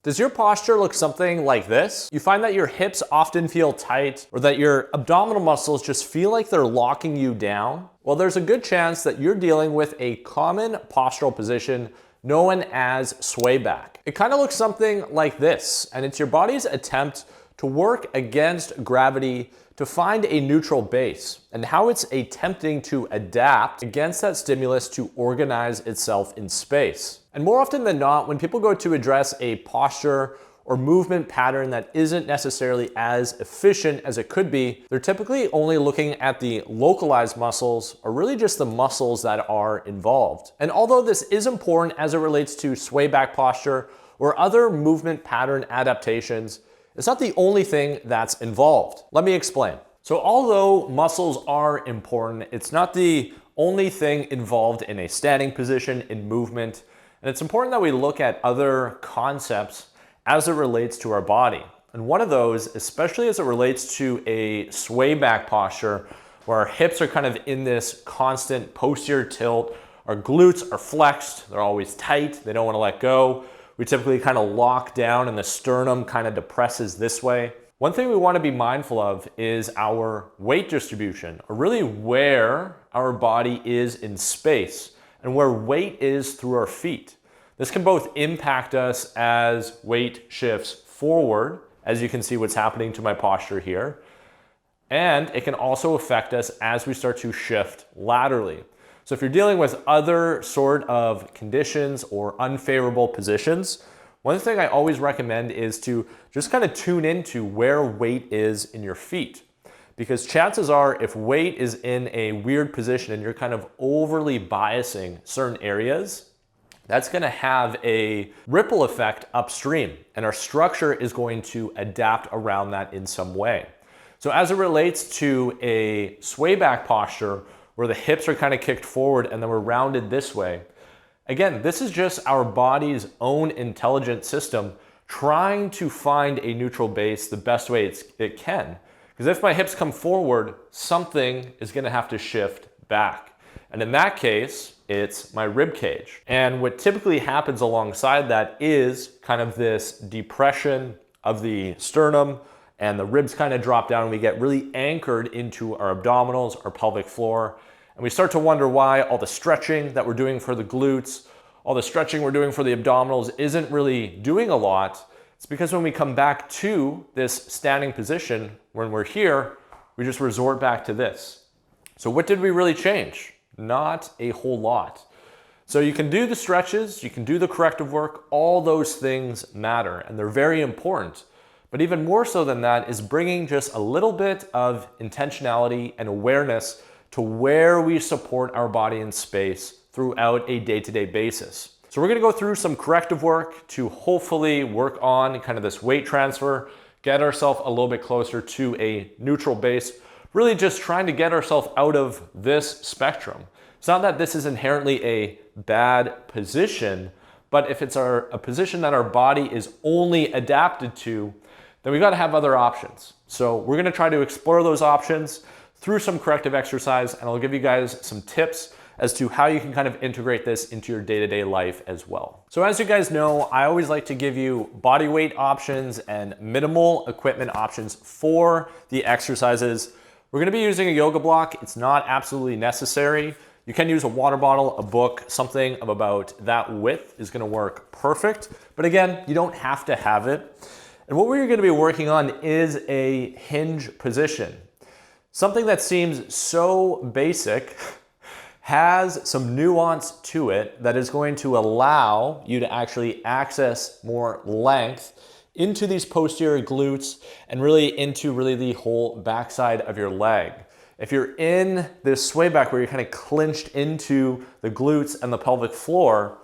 Does your posture look something like this? You find that your hips often feel tight or that your abdominal muscles just feel like they're locking you down? Well, there's a good chance that you're dealing with a common postural position known as sway back. It kind of looks something like this, and it's your body's attempt to work against gravity to find a neutral base, and how it's attempting to adapt against that stimulus to organize itself in space. And more often than not, when people go to address a posture or movement pattern that isn't necessarily as efficient as it could be, they're typically only looking at the localized muscles, or really just the muscles that are involved. And although this is important as it relates to sway back posture or other movement pattern adaptations, it's not the only thing that's involved. Let me explain. So although muscles are important, it's not the only thing involved in a standing position in movement. And it's important that we look at other concepts as it relates to our body. And one of those, especially as it relates to a sway back posture, where our hips are kind of in this constant posterior tilt, our glutes are flexed, they're always tight, they don't want to let go. We typically kind of lock down and the sternum kind of depresses this way. One thing we want to be mindful of is our weight distribution, or really where our body is in space and where weight is through our feet. This can both impact us as weight shifts forward, as you can see what's happening to my posture here, and it can also affect us as we start to shift laterally. So if you're dealing with other sort of conditions or unfavorable positions, one thing I always recommend is to just kind of tune into where weight is in your feet. Because chances are, if weight is in a weird position and you're kind of overly biasing certain areas, that's going to have a ripple effect upstream, and our structure is going to adapt around that in some way. So as it relates to a sway back posture, where the hips are kind of kicked forward and then we're rounded this way. Again, this is just our body's own intelligent system trying to find a neutral base the best way it can. Because if my hips come forward, something is going to have to shift back. And in that case, it's my rib cage. And what typically happens alongside that is kind of this depression of the sternum, and the ribs kind of drop down and we get really anchored into our abdominals, our pelvic floor. And we start to wonder why all the stretching that we're doing for the glutes, all the stretching we're doing for the abdominals isn't really doing a lot. It's because when we come back to this standing position, when we're here, we just resort back to this. So what did we really change? Not a whole lot. So you can do the stretches, you can do the corrective work, all those things matter and they're very important. But even more so than that is bringing just a little bit of intentionality and awareness to where we support our body in space throughout a day-to-day basis. So we're gonna go through some corrective work to hopefully work on kind of this weight transfer, get ourselves a little bit closer to a neutral base, really just trying to get ourselves out of this spectrum. It's not that this is inherently a bad position, but if it's a position that our body is only adapted to, then we got to have other options. So we're going to try to explore those options through some corrective exercise, and I'll give you guys some tips as to how you can kind of integrate this into your day-to-day life as well. So as you guys know, I always like to give you body weight options and minimal equipment options for the exercises. We're going to be using a yoga block. It's not absolutely necessary. You can use a water bottle, a book, something of about that width is going to work perfect. But again, you don't have to have it. And what we're going to be working on is a hinge position. Something that seems so basic has some nuance to it that is going to allow you to actually access more length into these posterior glutes and really into the whole backside of your leg. If you're in this sway back where you're kind of clinched into the glutes and the pelvic floor,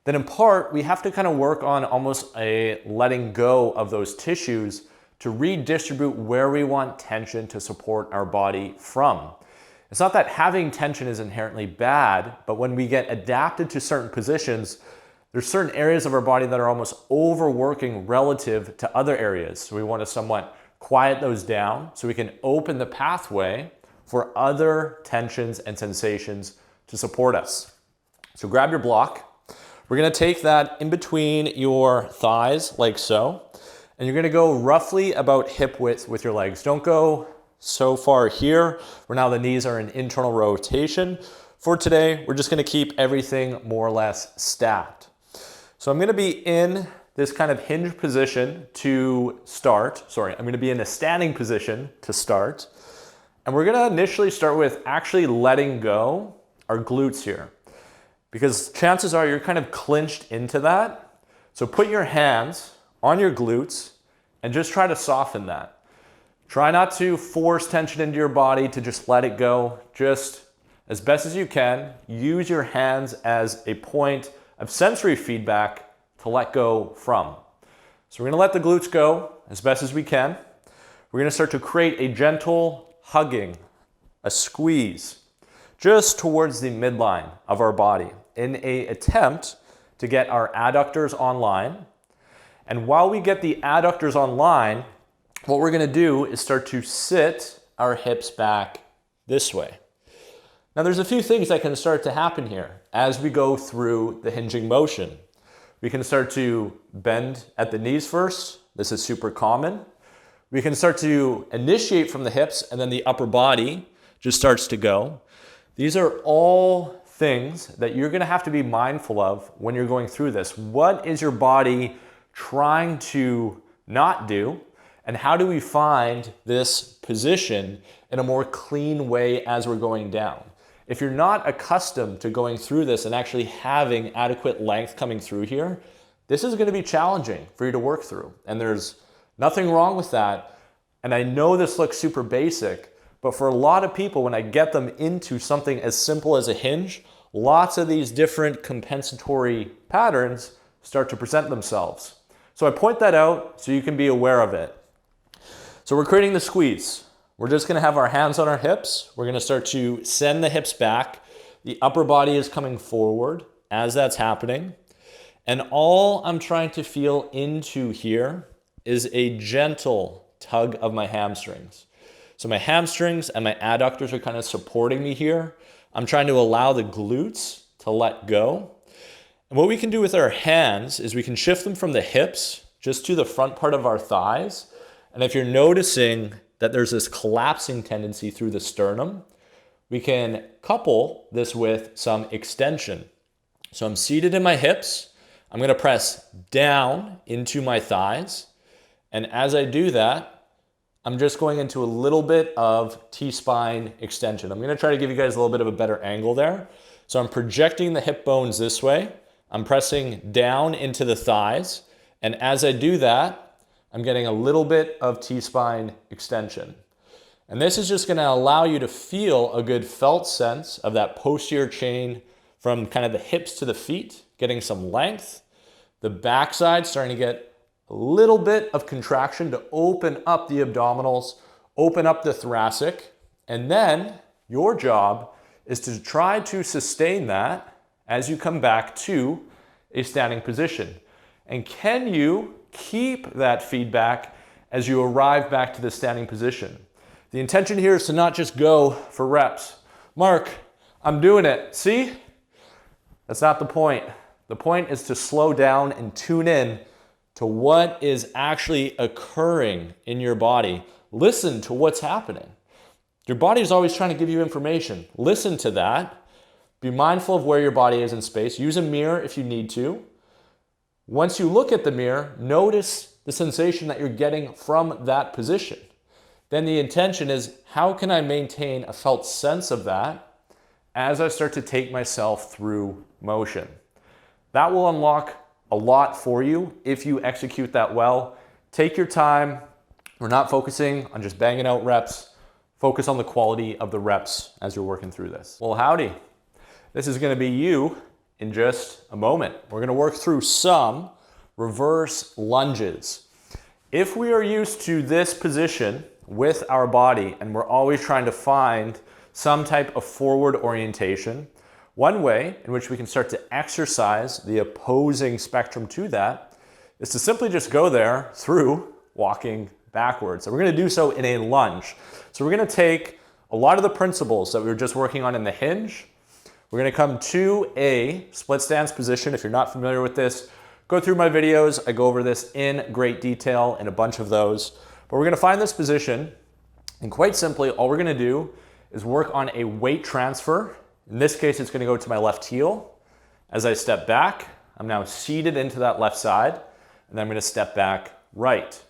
then in part, we have to kind of work on almost a letting go of those tissues to redistribute where we want tension to support our body from. It's not that having tension is inherently bad, but when we get adapted to certain positions, there's certain areas of our body that are almost overworking relative to other areas. So we want to somewhat quiet those down so we can open the pathway for other tensions and sensations to support us. So grab your block. We're gonna take that in between your thighs, like so, and you're gonna go roughly about hip width with your legs. Don't go so far here, where now the knees are in internal rotation. For today, we're just gonna keep everything more or less stacked. So I'm gonna be in this kind of hinge position to start. Sorry, I'm gonna be in a standing position to start. And we're gonna initially start with actually letting go our glutes here, because chances are you're kind of clinched into that. So put your hands on your glutes and just try to soften that. Try not to force tension into your body, to just let it go. Just as best as you can, use your hands as a point of sensory feedback to let go from. So we're gonna let the glutes go as best as we can. We're gonna start to create a gentle hugging, a squeeze, just towards the midline of our body in an attempt to get our adductors online. And while we get the adductors online, what we're gonna do is start to sit our hips back this way. Now there's a few things that can start to happen here as we go through the hinging motion. We can start to bend at the knees first. This is super common. We can start to initiate from the hips, and then the upper body just starts to go. These are all things that you're gonna have to be mindful of when you're going through this. What is your body trying to not do? And how do we find this position in a more clean way as we're going down? If you're not accustomed to going through this and actually having adequate length coming through here, this is gonna be challenging for you to work through. And there's nothing wrong with that. And I know this looks super basic, but for a lot of people, when I get them into something as simple as a hinge, lots of these different compensatory patterns start to present themselves. So I point that out so you can be aware of it. So we're creating the squeeze. We're just gonna have our hands on our hips. We're gonna start to send the hips back. The upper body is coming forward as that's happening. And all I'm trying to feel into here is a gentle tug of my hamstrings. So my hamstrings and my adductors are kind of supporting me here. I'm trying to allow the glutes to let go. And what we can do with our hands is we can shift them from the hips just to the front part of our thighs. And if you're noticing that there's this collapsing tendency through the sternum, we can couple this with some extension. So I'm seated in my hips. I'm gonna press down into my thighs. And as I do that, I'm just going into a little bit of T-spine extension. I'm gonna try to give you guys a little bit of a better angle there. So I'm projecting the hip bones this way. I'm pressing down into the thighs. And as I do that, I'm getting a little bit of T-spine extension. And this is just gonna allow you to feel a good felt sense of that posterior chain from kind of the hips to the feet, getting some length. The backside starting to get a little bit of contraction to open up the abdominals, open up the thoracic. And then your job is to try to sustain that as you come back to a standing position. And can you keep that feedback as you arrive back to the standing position? The intention here is to not just go for reps. Mark, I'm doing it. See? That's not the point. The point is to slow down and tune in to what is actually occurring in your body. Listen to what's happening. Your body is always trying to give you information. Listen to that. Be mindful of where your body is in space. Use a mirror if you need to. Once you look at the mirror, notice the sensation that you're getting from that position. Then the intention is, how can I maintain a felt sense of that as I start to take myself through motion? That will unlock a lot for you if you execute that well. Take your time. We're not focusing on just banging out reps. Focus on the quality of the reps as you're working through this. Well, howdy. This is gonna be you in just a moment. We're gonna work through some reverse lunges. If we are used to this position with our body and we're always trying to find some type of forward orientation, one way in which we can start to exercise the opposing spectrum to that is to simply just go there through walking backwards. And we're gonna do so in a lunge. So we're gonna take a lot of the principles that we were just working on in the hinge. We're gonna come to a split stance position. If you're not familiar with this, go through my videos. I go over this in great detail in a bunch of those. But we're gonna find this position, and quite simply, all we're gonna do is work on a weight transfer. In this case, it's gonna go to my left heel. As I step back, I'm now seated into that left side, and then I'm gonna step back right.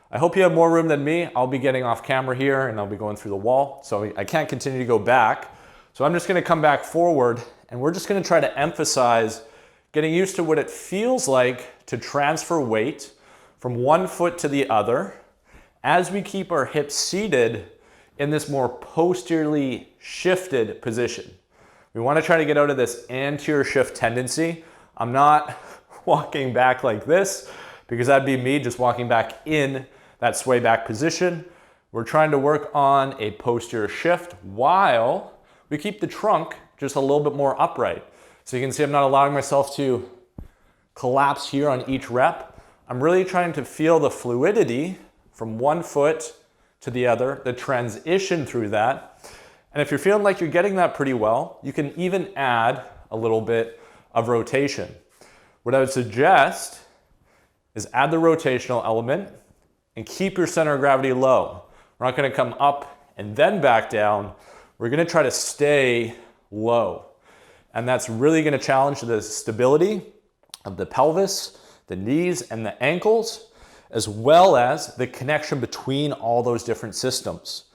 I hope you have more room than me. I'll be getting off camera here, and I'll be going through the wall, so I can't continue to go back. So I'm just gonna come back forward, and we're just gonna try to emphasize getting used to what it feels like to transfer weight from one foot to the other as we keep our hips seated in this more posteriorly shifted position. We want to try to get out of this anterior shift tendency. I'm not walking back like this because that'd be me just walking back in that sway back position. We're trying to work on a posterior shift while we keep the trunk just a little bit more upright. So you can see I'm not allowing myself to collapse here on each rep. I'm really trying to feel the fluidity from one foot to the other, the transition through that. And if you're feeling like you're getting that pretty well, you can even add a little bit of rotation. What I would suggest is add the rotational element and keep your center of gravity low. We're not gonna come up and then back down. We're gonna try to stay low. And that's really gonna challenge the stability of the pelvis, the knees, and the ankles, as well as the connection between all those different systems.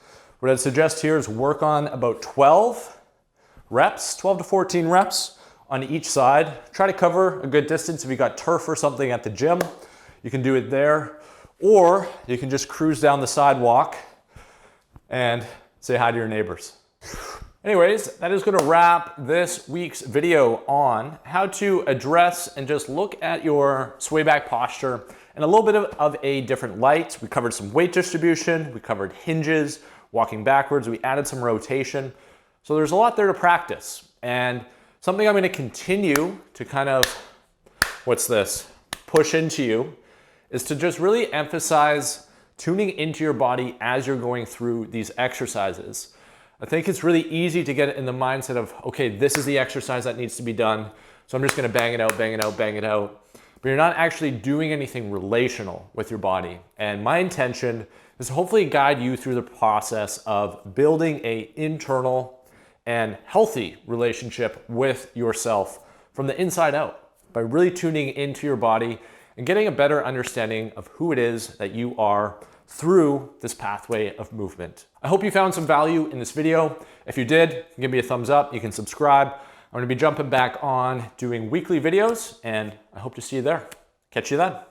What I'd suggest here is work on about 12 reps, 12 to 14 reps on each side. Try to cover a good distance. If you got turf or something at the gym, you can do it there, or you can just cruise down the sidewalk and say hi to your neighbors. Anyways, that is gonna wrap this week's video on how to address and just look at your sway back posture in a little bit of a different light. We covered some weight distribution, we covered hinges, walking backwards, we added some rotation. So there's a lot there to practice. And something I'm gonna continue to kind of, push into you, is to just really emphasize tuning into your body as you're going through these exercises. I think it's really easy to get in the mindset of, okay, this is the exercise that needs to be done, so I'm just gonna bang it out, bang it out, bang it out. But you're not actually doing anything relational with your body. And my intention is to hopefully guide you through the process of building an internal and healthy relationship with yourself from the inside out by really tuning into your body and getting a better understanding of who it is that you are through this pathway of movement. I hope you found some value in this video. If you did, give me a thumbs up. You can subscribe. I'm gonna be jumping back on doing weekly videos, and I hope to see you there. Catch you then.